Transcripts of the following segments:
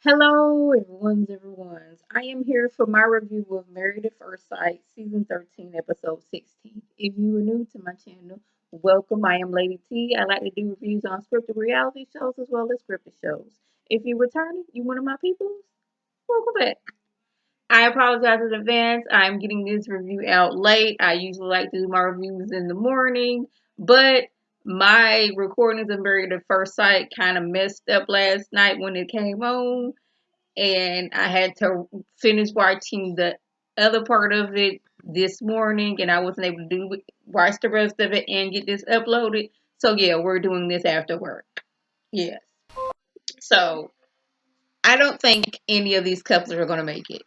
Hello, everyone's. I am here for my review of Married at First Sight, Season 13, Episode 16. If you are new to my channel, welcome. I am Lady T. I like to do reviews on scripted reality shows as well as scripted shows. If you're returning, you one of my peoples, welcome back. I apologize in advance. I'm getting this review out late. I usually like to do my reviews in the morning, but my recordings of Married at First Sight kind of messed up last night when it came on, and I had to finish watching the other part of it this morning, and I wasn't able to watch the rest of it and get this uploaded. So yeah, we're doing this after work. Yes. So I don't think any of these couples are gonna make it.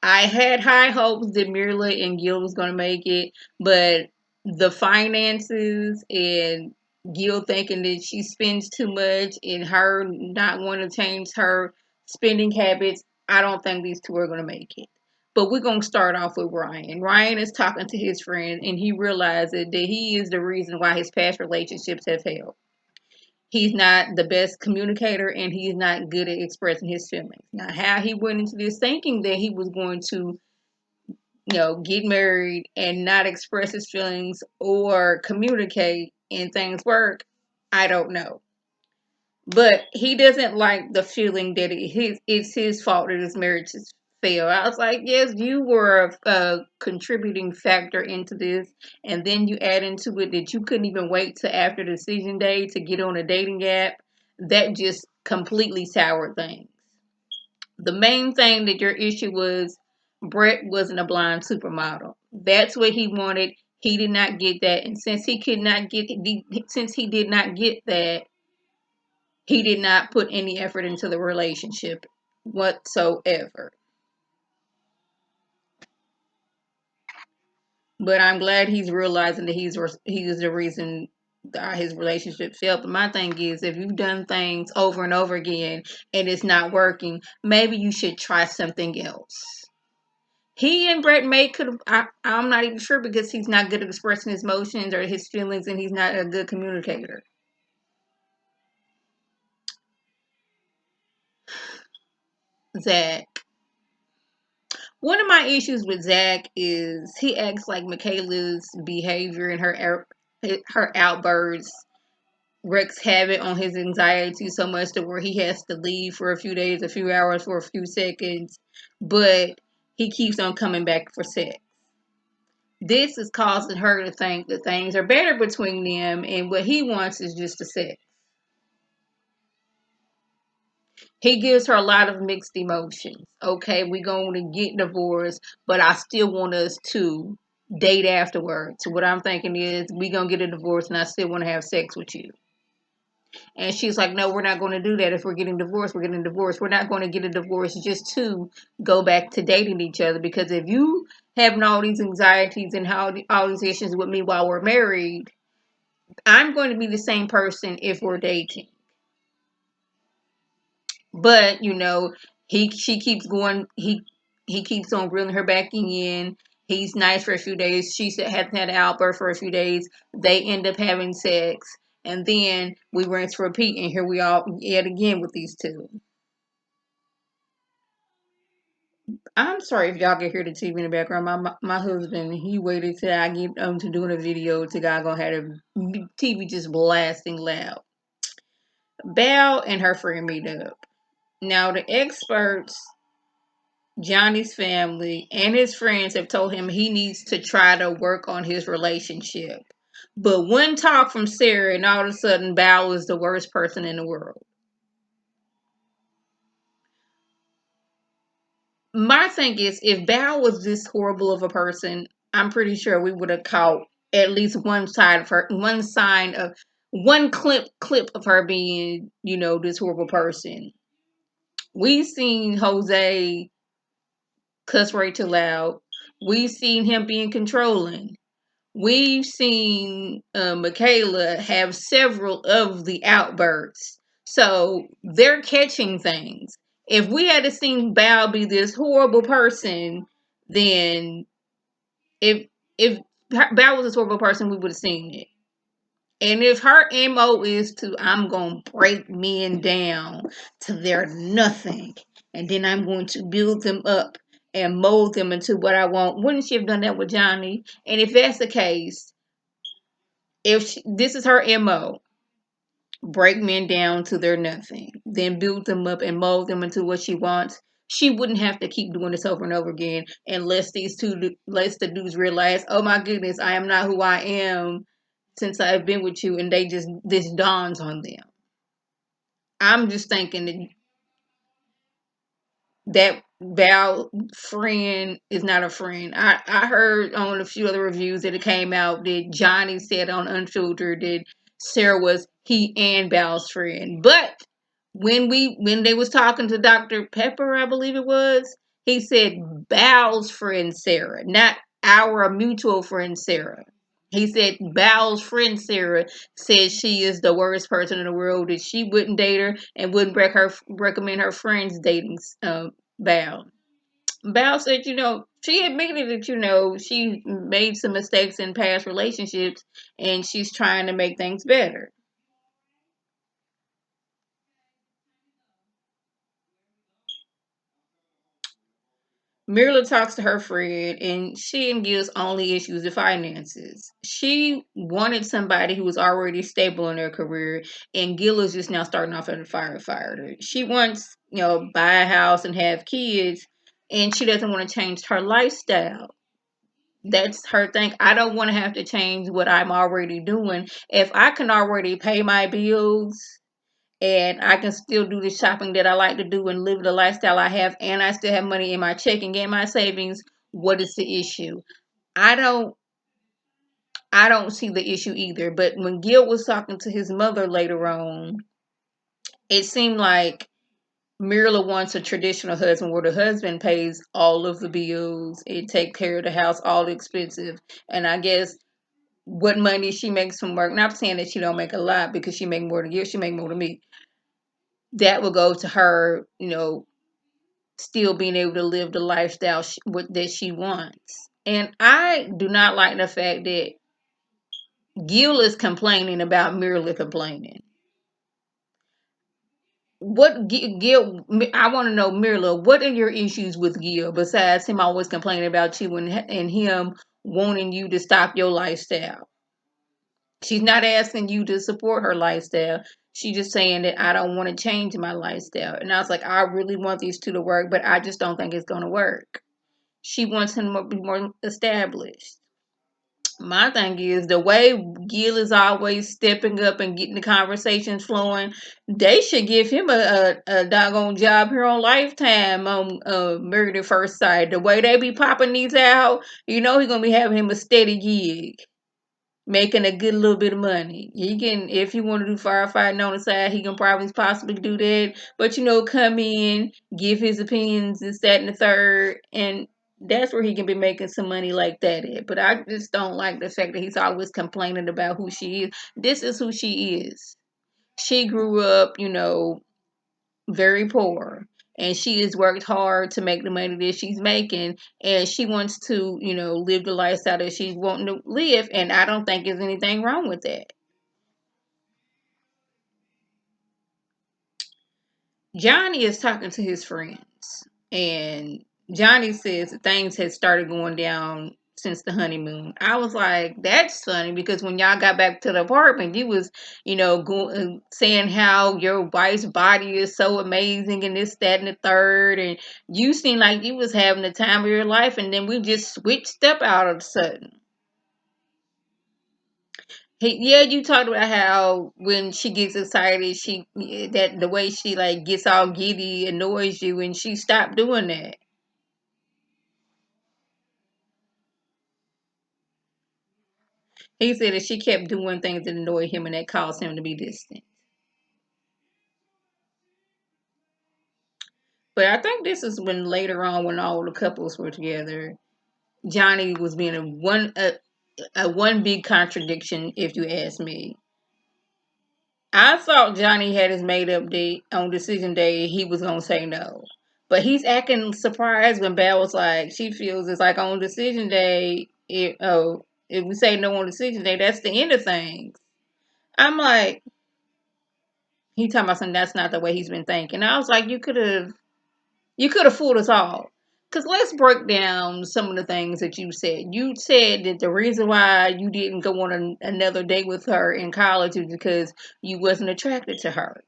I had high hopes that Mirla and Gil was gonna make it, but the finances and Gil thinking that she spends too much and her not wanting to change her spending habits, I don't think these two are gonna make it. But we're gonna start off with Ryan. Ryan is talking to his friend and he realizes that he is the reason why his past relationships have failed. He's not the best communicator and he's not good at expressing his feelings. Now, how he went into this thinking that he was going to get married and not express his feelings or communicate and things work, I don't know. But he doesn't like the feeling that it's his fault that his marriage has failed. I was like, yes, you were a contributing factor into this. And then you add into it that you couldn't even wait till after decision day to get on a dating app. That just completely soured things. The main thing that your issue was Brett wasn't a blind supermodel. That's what he wanted. He did not get that, and since he did not get that, he did not put any effort into the relationship whatsoever. But I'm glad he's realizing that he is the reason his relationship failed. But my thing is, if you've done things over and over again and it's not working, maybe you should try something else. He and Brett May could have. I'm not even sure because he's not good at expressing his emotions or his feelings, and he's not a good communicator. Zach. One of my issues with Zach is he acts like Michaela's behavior and her outbursts wreaks havoc on his anxiety so much to where he has to leave for a few days, a few hours, for a few seconds, but he keeps on coming back for sex. This is causing her to think that things are better between them, and what he wants is just a sex. He gives her a lot of mixed emotions. Okay, we're going to get divorced, but I still want us to date afterwards. So what I'm thinking is, we're going to get a divorce, and I still want to have sex with you. And she's like, no, we're not going to do that. If we're getting divorced, we're getting divorced. We're not going to get a divorce just to go back to dating each other. Because if you having all these anxieties and all these issues with me while we're married, I'm going to be the same person if we're dating. But she keeps going. He keeps on reeling her back in. He's nice for a few days. She hasn't had an outburst for a few days. They end up having sex, and then we rinse repeat, and here we are yet again with these two. I'm sorry if y'all can hear the TV in the background. My husband, he waited till I get to doing a video to God gonna have the TV just blasting loud. Belle and her friend meet up. Now the experts, Johnny's family and his friends, have told him he needs to try to work on his relationship. But one talk from Sarah, and all of a sudden, Bao is the worst person in the world. My thing is, if Bao was this horrible of a person, I'm pretty sure we would have caught at least one side of her, one sign of one clip of her being, this horrible person. We've seen Jose cuss Rachel out. We've seen him being controlling. We've seen Michaela have several of the outbursts. So they're catching things. If we had seen Bao be this horrible person, then if Bao was this horrible person, we would have seen it. And if her MO is to, I'm going to break men down to their nothing, and then I'm going to build them up and mold them into what I want, wouldn't she have done that with Johnny? And if that's the case, this is her MO, break men down to their nothing, then build them up and mold them into what she wants, she wouldn't have to keep doing this over and over again unless unless the dudes realize, oh my goodness, I am not who I am since I've been with you, and this dawns on them. I'm just thinking that Val friend is not a friend. I heard on a few other reviews that it came out that Johnny said on Unfiltered that Sarah was he and Val's friend. But when they was talking to Dr. Pepper, I believe it was, he said Val's friend Sarah, not our mutual friend Sarah. He said Val's friend Sarah says she is the worst person in the world, that she wouldn't date her and wouldn't recommend her friends dating Val. Val said, she admitted that, she made some mistakes in past relationships and she's trying to make things better. Mirla talks to her friend, and she and Gil's only issues the finances. She wanted somebody who was already stable in their career, and Gil is just now starting off as a firefighter. She wants, buy a house and have kids, and she doesn't want to change her lifestyle. That's her thing. I don't want to have to change what I'm already doing. If I can already pay my bills and I can still do the shopping that I like to do and live the lifestyle I have, and I still have money in my checking and my savings, what is the issue? I don't I don't see the issue either. But when Gil was talking to his mother later on, it seemed like Mirla wants a traditional husband where the husband pays all of the bills, it take care of the house, all the expensive, and I guess what money she makes from work. Not saying that she don't make a lot because she make more than you. She make more than me. That will go to her, still being able to live the lifestyle that she wants. And I do not like the fact that Gil is complaining about Mirla complaining. What Gil? I want to know, Mirla, what are your issues with Gil besides him always complaining about you and him wanting you to stop your lifestyle? She's not asking you to support her lifestyle. She's just saying that I don't want to change my lifestyle. And I was like, I really want these two to work, but I just don't think it's going to work. She wants him to be more established. My thing is the way Gil is always stepping up and getting the conversations flowing. They should give him a doggone job here on Lifetime on Married at First Sight. The way they be popping these out, he's gonna be having him a steady gig, making a good little bit of money. He can, if he want to do firefighting on the side, he can probably possibly do that. But come in, give his opinions, this, that, and the third, and that's where he can be making some money like that at. But I just don't like the fact that he's always complaining about who she is. This is who she is. She grew up, very poor. And she has worked hard to make the money that she's making, and she wants to, live the lifestyle that she's wanting to live. And I don't think there's anything wrong with that. Johnny is talking to his friends, and Johnny says that things had started going down since the honeymoon. I was like, that's funny because when y'all got back to the apartment, you was, going saying how your wife's body is so amazing and this, that, and the third, and you seemed like you was having the time of your life, and then we just switched up out of a sudden. Yeah, you talked about how when she gets excited, that the way she like gets all giddy annoys you, and she stopped doing that. He said that she kept doing things that annoyed him, and that caused him to be distant. But I think this is when later on, when all the couples were together, Johnny was being a one big contradiction, if you ask me. I thought Johnny had his made up date on decision day. He was gonna say no, but he's acting surprised when Belle was like, she feels it's like on decision day. If we say no on decision day, that's the end of things. I'm like, he talking about something that's not the way he's been thinking. I was like, you could have fooled us all. Cause let's break down some of the things that you said. You said that the reason why you didn't go on another date with her in college is because you wasn't attracted to her.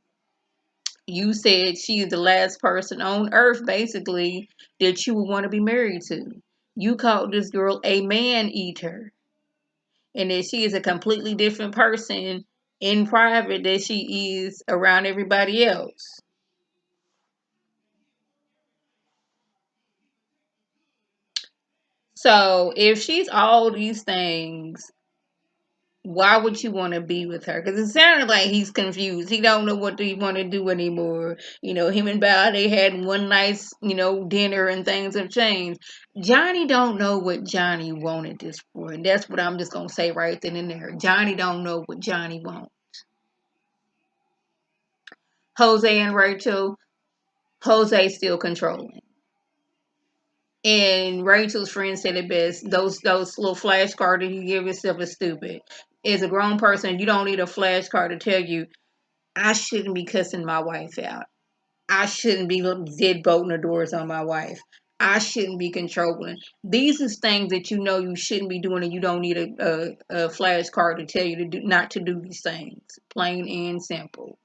You said she is the last person on earth, basically, that you would want to be married to. You called this girl a man eater, and that she is a completely different person in private that she is around everybody else. So if she's all these things, why would you want to be with her? Because it sounded like he's confused. He don't know what he want to do anymore. Him and Val, they had one nice, dinner and things have changed. Johnny don't know what Johnny wanted this for. And that's what I'm just going to say right then and there. Johnny don't know what Johnny wants. Jose and Rachel, Jose still controlling. And Rachel's friend said it best. Those little flashcards that you give yourself is stupid. As a grown person, you don't need a flashcard to tell you I shouldn't be cussing my wife out. I shouldn't be dead bolting the doors on my wife. I shouldn't be controlling. These is things that you know you shouldn't be doing, and you don't need a flashcard to tell you to do not to do these things. Plain and simple.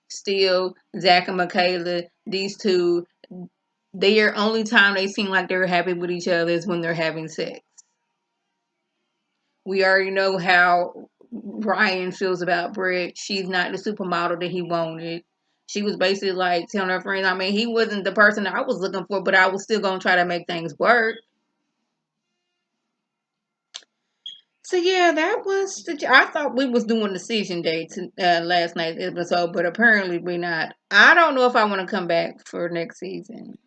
Still, Zach and Michaela, these two, their only time they seem like they're happy with each other is when they're having sex. We already know how Ryan feels about Brett. She's not the supermodel that he wanted. She was basically like telling her friends, I mean, he wasn't the person I was looking for, but I was still going to try to make things work. So yeah, that was I thought we was doing decision day to last night's episode, but apparently we're not. I don't know if I want to come back for next season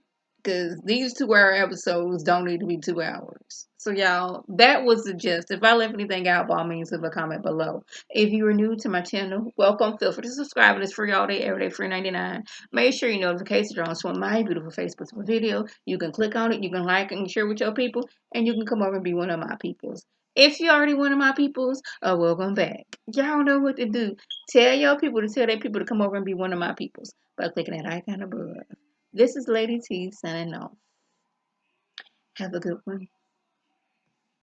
because these 2 hour episodes don't need to be 2 hours. So y'all, that was the gist. If I left anything out, by all means, leave a comment below. If you are new to my channel, welcome. Feel free to subscribe. It's free all day, every day, free 99. Make sure your notifications are on so when my beautiful face puts up a video, you can click on it, you can like and share with your people, and you can come over and be one of my peoples. If you already one of my peoples, welcome back. Y'all know what to do. Tell your people to tell their people to come over and be one of my peoples by clicking that icon above. This is Lady T signing off. Have a good one.